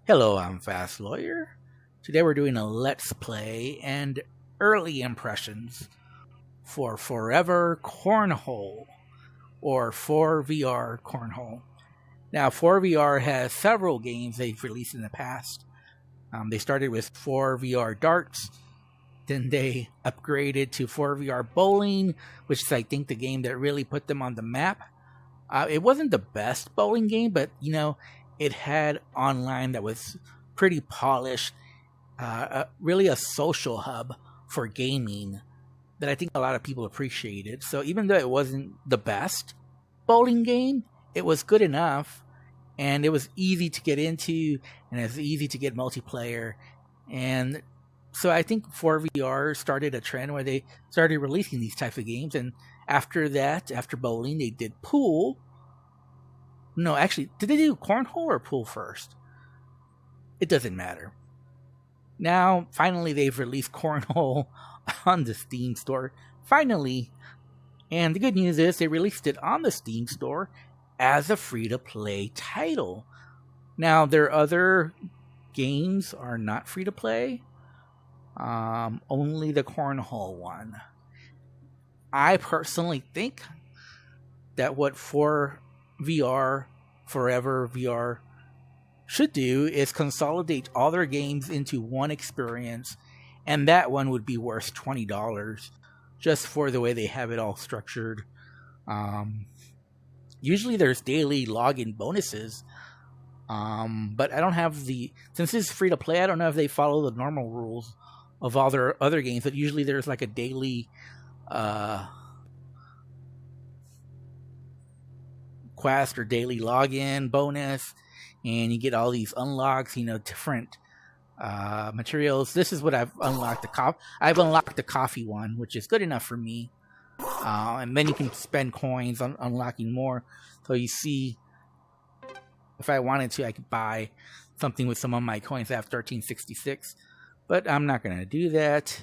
Hello, I'm Fast Lawyer. Today we're doing a Let's Play and early impressions for Forever Cornhole, or ForeVR Cornhole. Now, ForeVR has several games they've released in the past. They started with ForeVR Darts, then they upgraded to ForeVR Bowling, which is, I think, the game that really put them on the map. It wasn't the best bowling game, but, it had online that was pretty polished, really a social hub for gaming that I think a lot of people appreciated. So even though it wasn't the best bowling game, it was good enough, and it was easy to get into, and it was easy to get multiplayer. And so I think 4VR started a trend where they started releasing these types of games, and after that, after bowling, they did pool. No, actually, did they do cornhole or pool first? It doesn't matter. Now, finally, they've released cornhole on the Steam store. Finally. And the good news is they released it on the Steam store as a free-to-play title. Now, their other games are not free-to-play. Only the cornhole one. I personally think that what ForeVR, Forever VR, should do is consolidate all their games into one experience, and that one would be worth $20 just for the way they have it all structured. Usually there's daily login bonuses, but I don't have since it's free to play, I don't know if they follow the normal rules of all their other games, but usually there's like a daily quest or daily login bonus, and you get all these unlocks, different materials. This is what I've unlocked. I've unlocked the coffee one, which is good enough for me. And then you can spend coins on unlocking more. So you see, if I wanted to, I could buy something with some of my coins. I have 1366, but I'm not going to do that.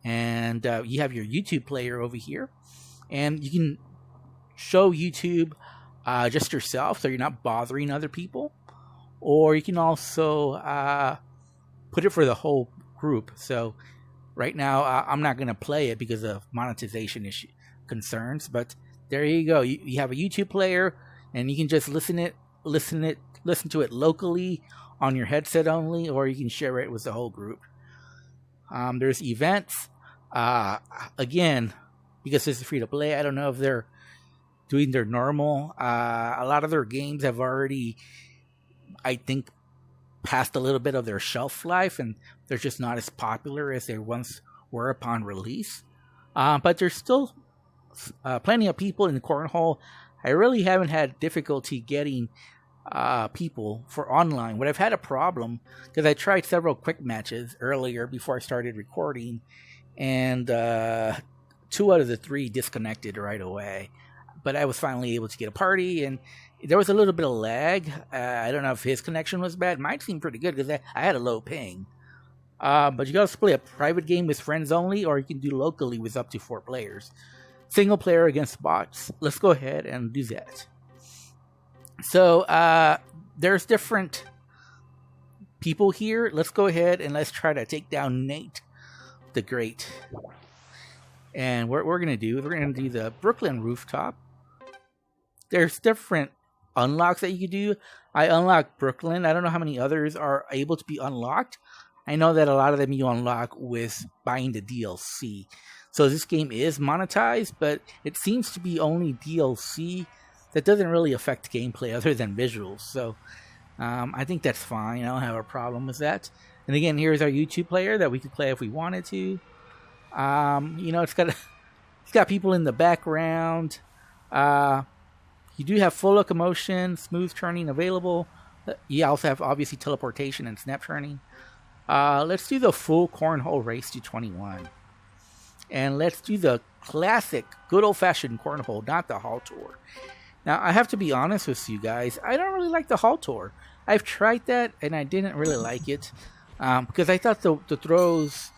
And you have your YouTube player over here, and you can show YouTube just yourself, so you're not bothering other people. Or you can also put it for the whole group. So right now, I'm not going to play it because of monetization concerns. But there you go. You have a YouTube player, and you can just listen to it locally on your headset only, or you can share it with the whole group. There's events. Again, because this is free to play, I don't know if they're doing their normal. A lot of their games have already, I think, passed a little bit of their shelf life, and they're just not as popular as they once were upon release. But there's still plenty of people in the cornhole. I really haven't had difficulty getting people for online. What I've had a problem, because I tried several quick matches earlier before I started recording, and 2 out of the 3 disconnected right away. But I was finally able to get a party, and there was a little bit of lag. I don't know if his connection was bad. Mine seemed pretty good because I had a low ping. But you can also play a private game with friends only, or you can do locally with up to 4 players. Single player against bots. Let's go ahead and do that. So there's different people here. Let's go ahead and let's try to take down Nate the Great. And what we're going to do is we're going to do the Brooklyn rooftop. There's different unlocks that you can do. I unlocked Brooklyn. I don't know how many others are able to be unlocked. I know that a lot of them you unlock with buying the DLC. So this game is monetized, but it seems to be only DLC. That doesn't really affect gameplay other than visuals. So I think that's fine. I don't have a problem with that. And again, here's our YouTube player that we could play if we wanted to. It's got people in the background. You do have full locomotion, smooth turning available. You also have, obviously, teleportation and snap turning. Let's do the full cornhole race to 21. And let's do the classic, good old-fashioned cornhole, not the hall tour. Now, I have to be honest with you guys. I don't really like the hall tour. I've tried that, and I didn't really like it. Because I thought the throws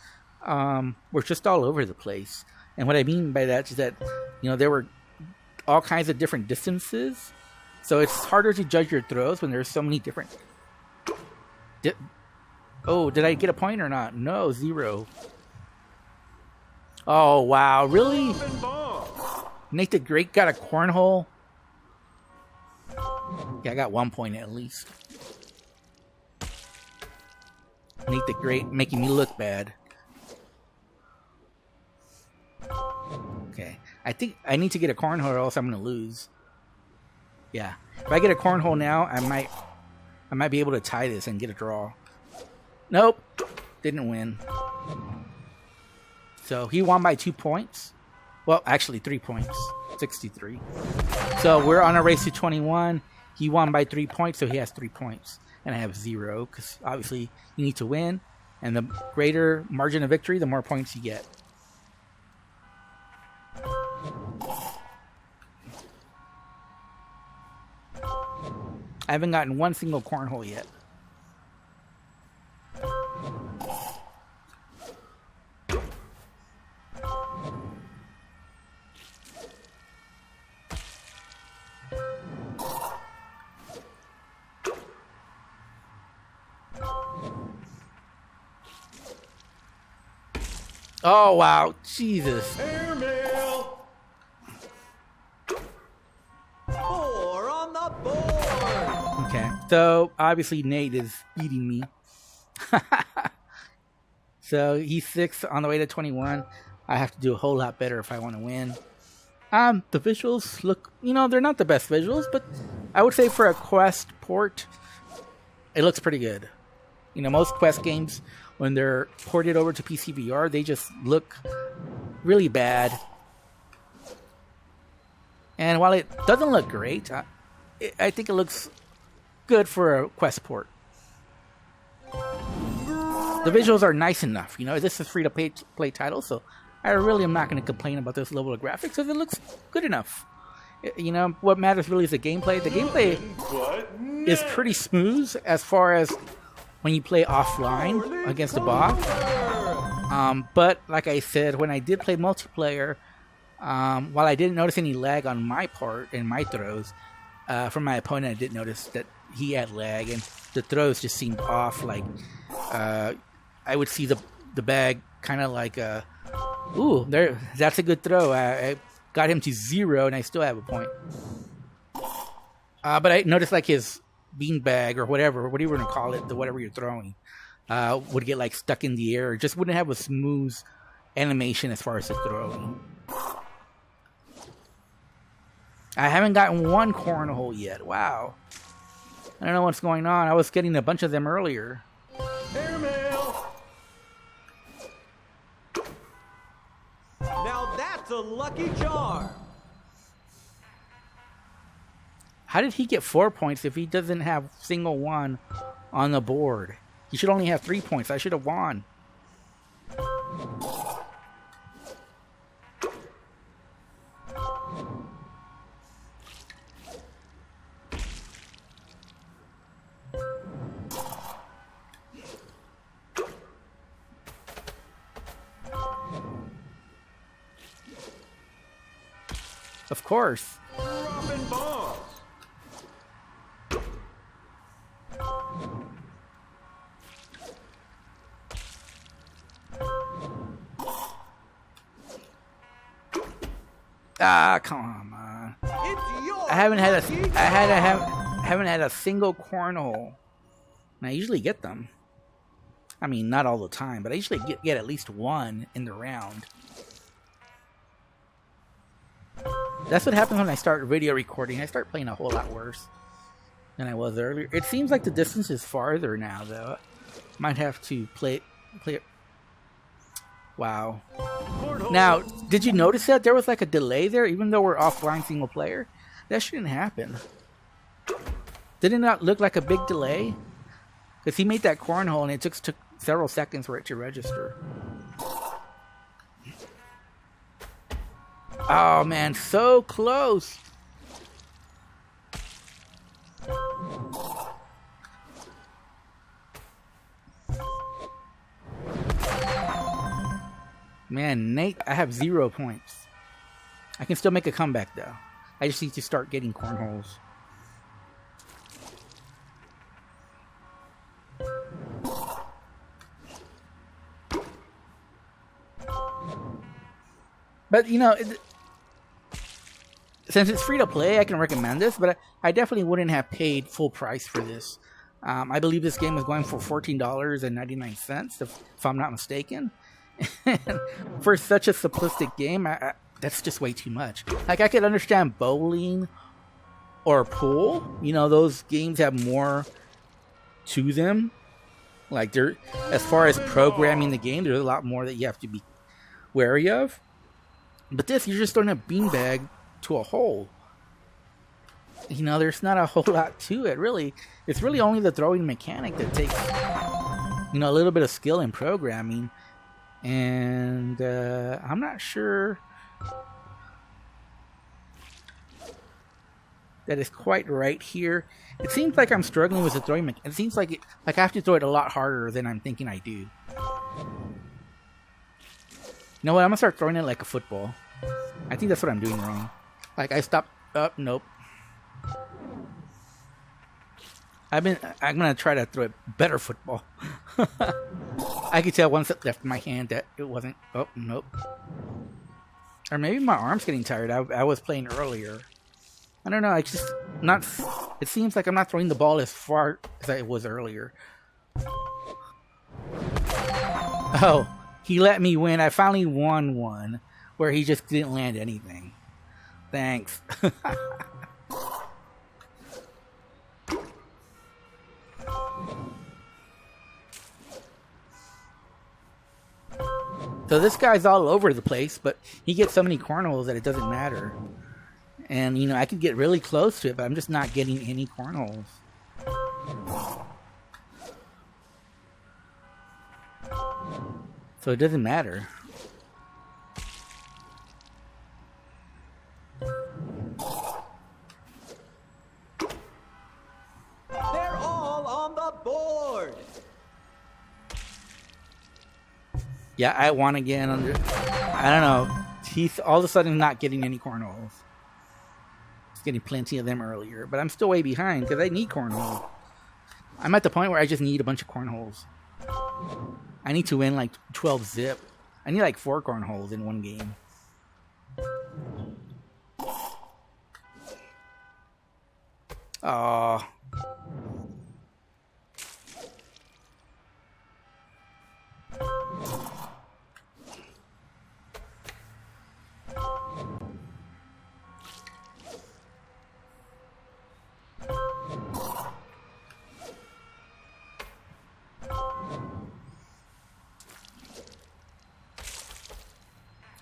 were just all over the place. And what I mean by that is that, there were all kinds of different distances. So it's harder to judge your throws when there's so many different Did I get a point or not? No, 0. Oh, wow. Really? Nate the Great got a cornhole? Yeah, I got 1 point at least. Nate the Great making me look bad. Okay. I think I need to get a cornhole or else I'm going to lose. Yeah. If I get a cornhole now, I might be able to tie this and get a draw. Nope. Didn't win. So he won by 2 points. Well, actually 3 points. 63. So we're on a race to 21. He won by 3 points, so he has 3 points. And I have 0, because obviously you need to win. And the greater margin of victory, the more points you get. I haven't gotten one single cornhole yet. Oh, wow. Jesus. Airmail. 4 on the board. Okay. So, obviously, Nate is beating me. So, he's 6 on the way to 21. I have to do a whole lot better if I want to win. The visuals look, they're not the best visuals, but I would say for a Quest port, it looks pretty good. Most Quest games, when they're ported over to PCVR, they just look really bad. And while it doesn't look great, I think it looks good for a Quest port. The visuals are nice enough. This is free-to-play title, so I really am not going to complain about this level of graphics because it looks good enough. What matters really is the gameplay. The gameplay is pretty smooth as far as when you play offline against the boss. But like I said, when I did play multiplayer, while I didn't notice any lag on my part and my throws, from my opponent I did notice that he had lag and the throws just seemed off. Like I would see the bag kind of like, ooh, that's a good throw. I got him to 0 and I still have a point. But I noticed like his beanbag or whatever you want to call it, whatever you're throwing, would get like stuck in the air. It just wouldn't have a smooth animation as far as the throwing. I haven't gotten one cornhole yet. Wow. I don't know what's going on. I was getting a bunch of them earlier. Airmail. Now that's a lucky charm. How did he get 4 points if he doesn't have single one on the board? He should only have 3 points. I should have won. Of course. Dropping bombs. Ah, come on. It's your I haven't had lucky haven't had a single cornhole. And I usually get them. I mean, not all the time, but I usually get at least one in the round. That's what happens when I start video recording. I start playing a whole lot worse than I was earlier. It seems like the distance is farther now, though. Might have to play it. Wow. Now, did you notice that there was like a delay there, even though we're offline single player? That shouldn't happen. Did it not look like a big delay? Because he made that cornhole and it took several seconds for it to register. Oh man, so close. Man, Nate, I have 0 points. I can still make a comeback though. I just need to start getting cornholes. But you know, since it's free to play, I can recommend this. But I definitely wouldn't have paid full price for this. I believe this game is going for $14.99, if I'm not mistaken. And for such a simplistic game, that's just way too much. Like, I could understand bowling or pool. You know, those games have more to them. Like, as far as programming the game, there's a lot more that you have to be wary of. But this, you're just throwing a beanbag to a hole. You know, there's not a whole lot to it, really. It's really only the throwing mechanic that takes, you know, a little bit of skill in programming. And I'm not sure that is quite right here. It seems like I'm struggling with the throwing mechanic. It seems like I have to throw it a lot harder than I'm thinking I do. You know what? I'm going to start throwing it like a football. I think that's what I'm doing wrong. Like, I stopped. Nope. I'm gonna try to throw it better football. I could tell once it left my hand that it wasn't. Oh, nope. Or maybe my arm's getting tired. I was playing earlier. I don't know. I just not. It seems like I'm not throwing the ball as far as I was earlier. Oh, he let me win. I finally won one where he just didn't land anything. Thanks. So this guy's all over the place, but he gets so many cornholes that it doesn't matter. And, you know, I could get really close to it, but I'm just not getting any cornholes. So it doesn't matter. They're all on the board. Yeah, I won again. I don't know. He's all of a sudden not getting any cornholes. He's getting plenty of them earlier, but I'm still way behind because I need cornholes. I'm at the point where I just need a bunch of cornholes. I need to win like 12 zip. I need like 4 cornholes in one game. Oh.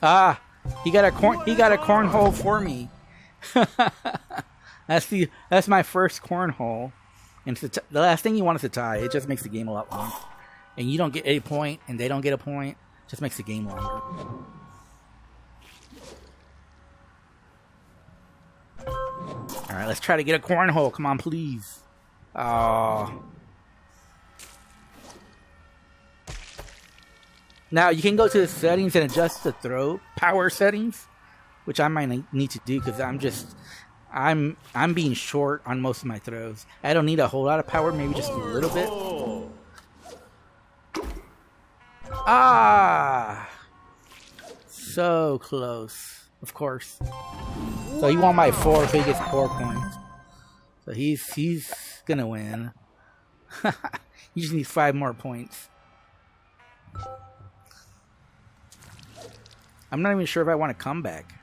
Ah, he got a cornhole for me. That's my first cornhole. And it's the last thing you want is to tie. It just makes the game a lot longer. And you don't get a point, and they don't get a point. It just makes the game longer. All right, let's try to get a cornhole. Come on, please. Oh. Now, you can go to the settings and adjust the throw power settings, which I might need to do because I'm being short on most of my throws. I don't need a whole lot of power, maybe just a little bit. Ah! So close, of course. So he won by 4, so he gets 4 points. So he's gonna win. He just needs 5 more points. I'm not even sure if I want to come back.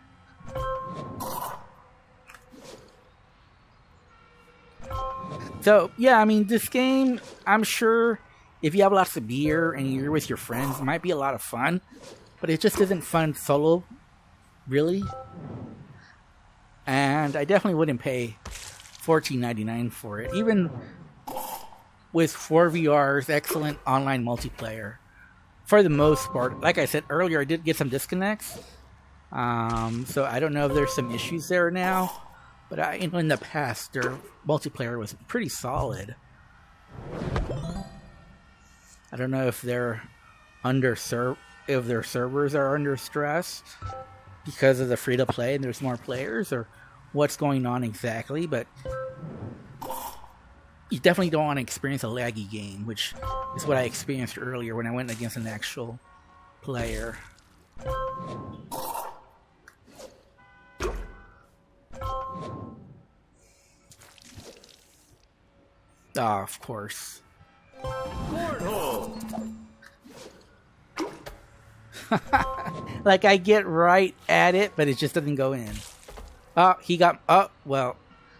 So, yeah, I mean, this game, I'm sure if you have lots of beer and you're with your friends, it might be a lot of fun. But it just isn't fun solo, really. And I definitely wouldn't pay $14.99 for it. Even with ForeVR's excellent online multiplayer. For the most part, like I said earlier, I did get some disconnects. So I don't know if there's some issues there now. But in the past, their multiplayer was pretty solid. I don't know if they're if their servers are under stress because of the free to play and there's more players, or what's going on exactly. But you definitely don't want to experience a laggy game, which is what I experienced earlier when I went against an actual player. Oh, of course. Cornhole. Like I get right at it, but it just doesn't go in. Oh, he got. Oh, well,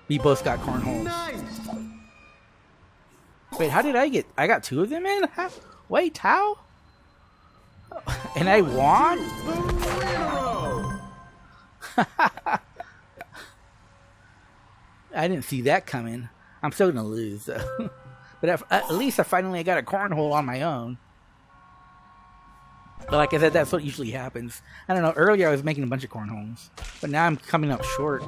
we both got cornholes. Nice. Wait, how did I get? I got 2 of them in. Wait, how? And I won. 3 in a row. I didn't see that coming. I'm still gonna lose though. But at least I finally got a cornhole on my own. But like I said, that's what usually happens. I don't know. Earlier I was making a bunch of cornholes, but now I'm coming up short.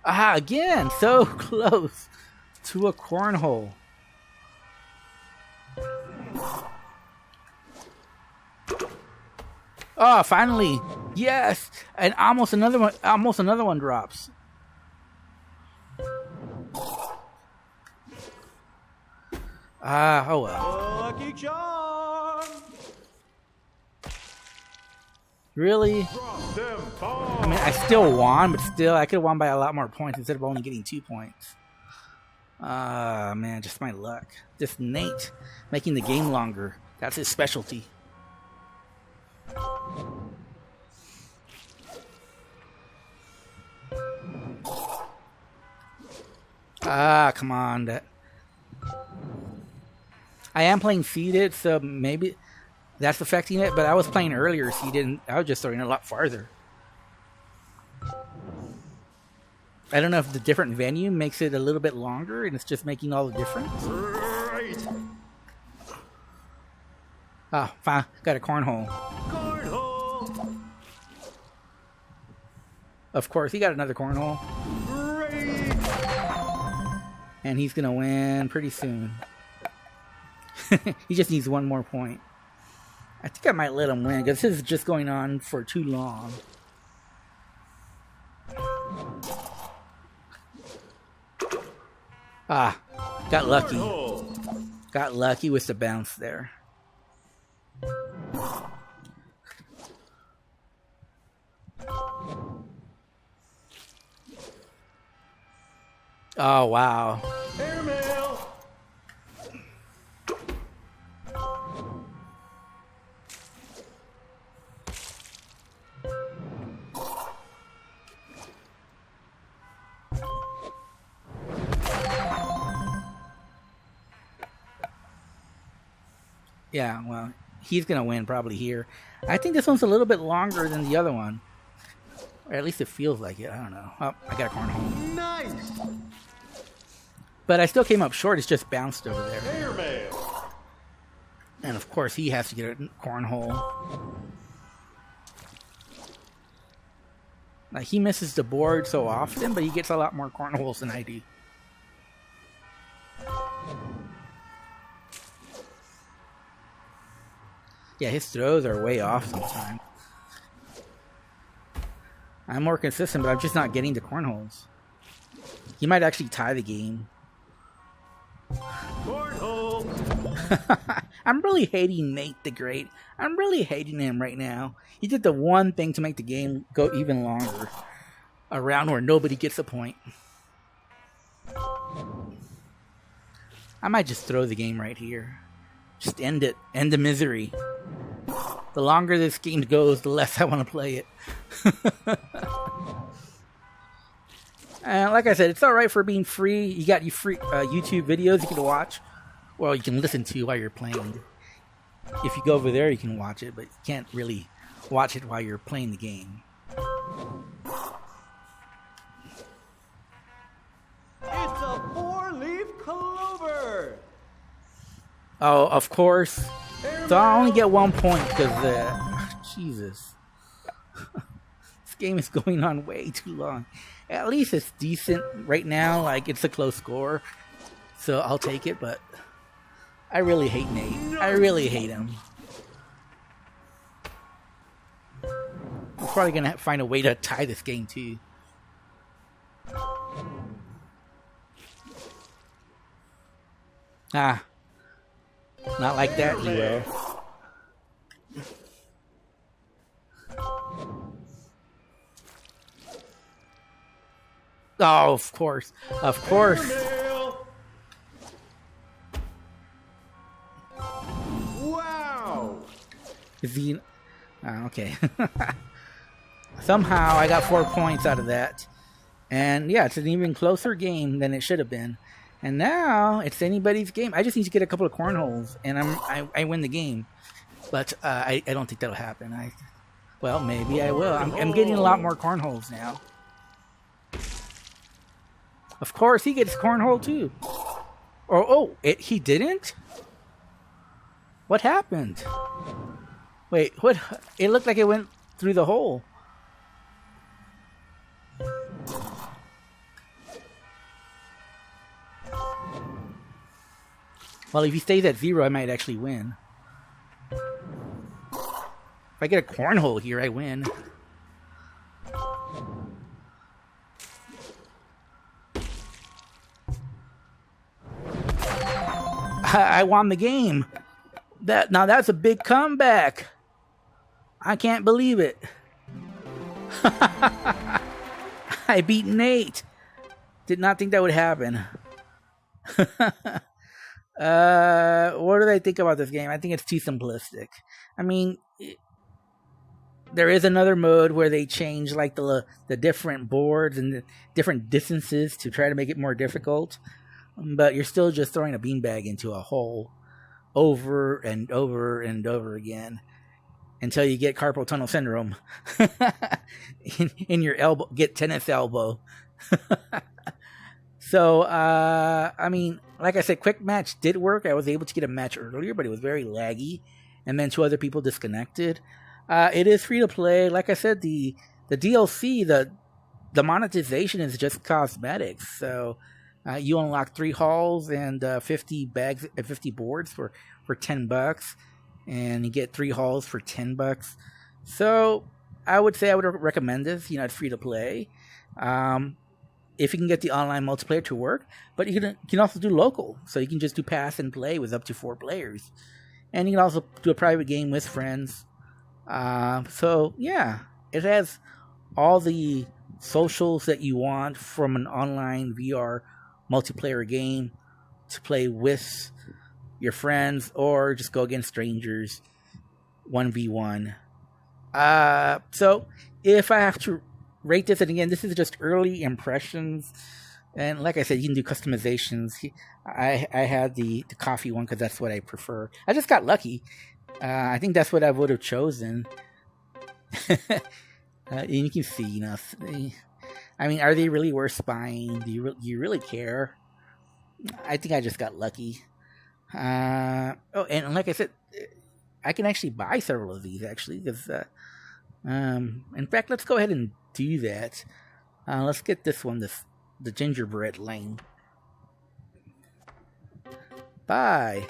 Ah, again, so close to a cornhole. Oh, finally, yes, and almost another one. Almost another one drops. Ah, oh well. Lucky charm. Really? Drop them I mean, I still won, but still, I could have won by a lot more points instead of only getting 2 points. Ah, man, just my luck. Just Nate making the game longer. That's his specialty. Ah, come on. I am playing seeded, so maybe that's affecting it, but I was playing earlier seeded, and I was just throwing it a lot farther. I don't know if the different venue makes it a little bit longer, and it's just making all the difference. Right. Ah, fine. Got a cornhole. Cornhole. Of course, he got another cornhole. Great. And he's going to win pretty soon. He just needs 1 more point. I think I might let him win, because this is just going on for too long. Ah, got lucky. Cornhole. Got lucky with the bounce there. Oh, wow. Airmail. Yeah, well, he's going to win probably here. I think this one's a little bit longer than the other one. Or at least it feels like it. I don't know. Oh, I got a cornhole. Nice. But I still came up short. It's just bounced over there. Airmail. And of course, he has to get a cornhole. Like, he misses the board so often, but he gets a lot more cornholes than I do. Yeah, his throws are way off sometimes. I'm more consistent, but I'm just not getting the cornholes. He might actually tie the game. Cornhole. I'm really hating Nate the Great. I'm really hating him right now. He did the one thing to make the game go even longer. A round where nobody gets a point. I might just throw the game right here. Just end it. End the misery. The longer this game goes, the less I want to play it. And like I said, it's alright for being free. You got your free YouTube videos you can watch. Well, you can listen to while you're playing. If you go over there, you can watch it, but you can't really watch it while you're playing the game. It's a 4-leaf clover. Oh, of course. So I only get 1 point because, Jesus. This game is going on way too long. At least it's decent right now. Like, it's a close score. So I'll take it, but I really hate Nate. I really hate him. I'm probably going to find a way to tie this game, too. Ah. Not like that, you will. Oh, of course. Of course. Airmail. Wow. Is he... Oh, okay. Somehow I got 4 points out of that. And yeah, it's an even closer game than it should have been. And now it's anybody's game. I just need to get a couple of cornholes and I win the game. But I don't think that'll happen. Well, maybe I will. I'm getting a lot more cornholes now. Of course, he gets cornhole too. He didn't? What happened? Wait, what? It looked like it went through the hole. Well, if he stays at 0, I might actually win. If I get a cornhole here, I win. I won the game. Now that's a big comeback. I can't believe it. I beat Nate. Did not think that would happen. What do I think about this game? I think it's too simplistic. I mean, there is another mode where they change like the different boards and the different distances to try to make it more difficult. But you're still just throwing a beanbag into a hole over and over and over again until you get carpal tunnel syndrome in your elbow, get tennis elbow. So, I mean, like I said, quick match did work. I was able to get a match earlier, but it was very laggy. And then 2 other people disconnected. It is free to play. Like I said, the DLC, the monetization is just cosmetics. So, you unlock 3 halls and 50 bags, 50 boards for $10, and you get 3 halls for $10. So I would say I would recommend this. You know, it's free to play. If you can get the online multiplayer to work, but you can also do local, so you can just do pass and play with up to 4 players, and you can also do a private game with friends. So yeah, it has all the socials that you want from an online VR multiplayer game to play with your friends or just go against strangers 1v1. So if I have to rate this, and again, this is just early impressions, and like I said, you can do customizations. I had the coffee one because that's what I prefer. I just got lucky. I think that's what I would have chosen. And you can see, you know, I mean, are they really worth buying? Do you really care? I think I just got lucky. And like I said, I can actually buy several of these actually, because in fact, let's go ahead and do that. Let's get this one, the gingerbread lane. Bye.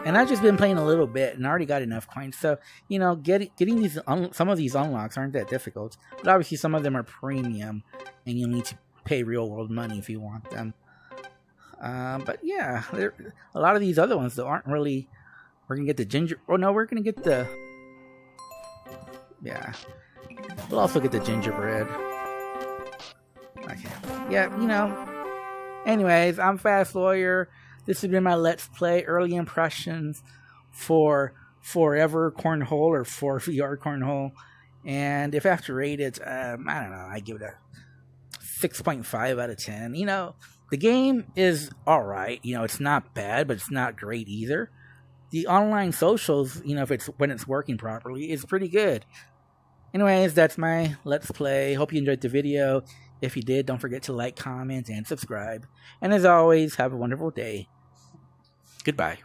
And I've just been playing a little bit and I already got enough coins. So, you know, getting these some of these unlocks aren't that difficult. But obviously some of them are premium and you'll need to pay real world money if you want them. But yeah, a lot of these other ones though aren't really. We're gonna get the ginger. Oh no, we're gonna get the. Yeah, we'll also get the gingerbread. Okay. Yeah, you know. Anyways, I'm Fast Lawyer. This has been my Let's Play early impressions for ForeVR Cornhole or ForeVR Cornhole. And if I have to rate it, I don't know. I give it a 6.5 out of 10. You know, the game is alright. You know, it's not bad, but it's not great either. The online socials, you know, when it's working properly, is pretty good. Anyways, that's my Let's Play. Hope you enjoyed the video. If you did, don't forget to like, comment, and subscribe. And as always, have a wonderful day. Goodbye.